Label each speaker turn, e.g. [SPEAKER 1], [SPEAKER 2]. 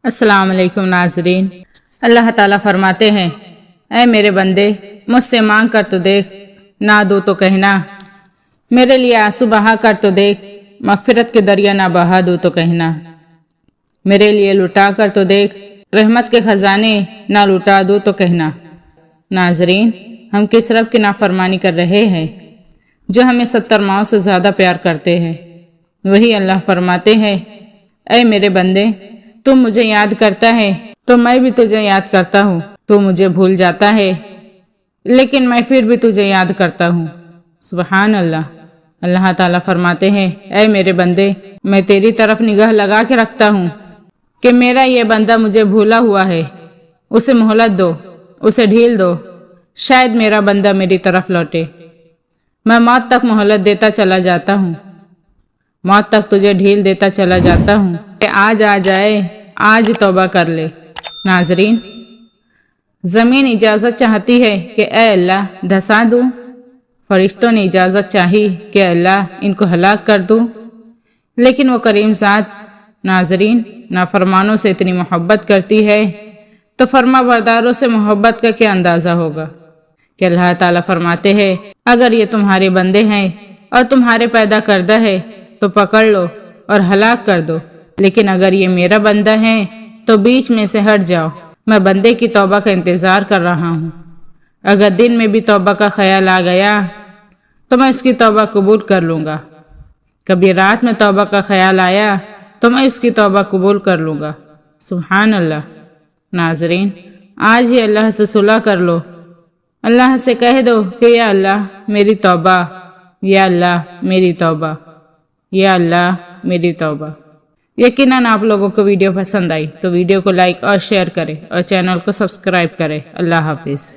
[SPEAKER 1] السلام علیکم ناظرین، اللہ تعالیٰ فرماتے ہیں، اے میرے بندے، مجھ سے مانگ کر تو دیکھ، نہ دو تو کہنا، میرے لیے آنسو بہا کر تو دیکھ، مغفرت کے دریا نہ بہا دو تو کہنا، میرے لیے لٹا کر تو دیکھ، رحمت کے خزانے نہ لٹا دو تو کہنا۔ ناظرین، ہم کس رب کی نافرمانی کر رہے ہیں جو ہمیں 70 ماؤں سے زیادہ پیار کرتے ہیں؟ وہی اللہ فرماتے ہیں، اے میرے بندے، تم مجھے یاد کرتا ہے تو میں بھی تجھے یاد کرتا ہوں، تو مجھے بھول جاتا ہے لیکن میں پھر بھی تجھے یاد کرتا ہوں۔ سبحان اللہ۔ اللہ تعالیٰ فرماتے ہیں، اے میرے بندے، میں تیری طرف نگاہ لگا کے رکھتا ہوں کہ میرا یہ بندہ مجھے بھولا ہوا ہے، اسے مہلت دو، اسے ڈھیل دو، شاید میرا بندہ میری طرف لوٹے۔ میں موت تک مہلت دیتا چلا جاتا ہوں، موت تک تجھے ڈھیل دیتا چلا جاتا ہوں کہ آج آ جائے، آج توبہ کر لے۔ ناظرین، زمین اجازت چاہتی ہے کہ اے اللہ دھسا دوں، فرشتوں نے اجازت چاہی کہ اللہ ان کو ہلاک کر دوں، لیکن وہ کریم ذات ناظرین نافرمانوں سے اتنی محبت کرتی ہے تو فرما برداروں سے محبت کا کیا اندازہ ہوگا کہ اللہ تعالیٰ فرماتے ہیں، اگر یہ تمہارے بندے ہیں اور تمہارے پیدا کردہ ہے تو پکڑ لو اور ہلاک کر دو، لیکن اگر یہ میرا بندہ ہے تو بیچ میں سے ہٹ جاؤ، میں بندے کی توبہ کا انتظار کر رہا ہوں۔ اگر دن میں بھی توبہ کا خیال آ گیا تو میں اس کی توبہ قبول کر لوں گا، کبھی رات میں توبہ کا خیال آیا تو میں اس کی توبہ قبول کر لوں گا۔ سبحان اللہ۔ ناظرین، آج ہی اللہ سے صلح کر لو، اللہ سے کہہ دو کہ یا اللہ میری توبہ، یا اللہ میری توبہ، یا اللہ میری توبہ۔ یقیناً آپ لوگوں کو ویڈیو پسند آئی تو ویڈیو کو لائک اور شیئر کریں اور چینل کو سبسکرائب کریں۔ اللہ حافظ۔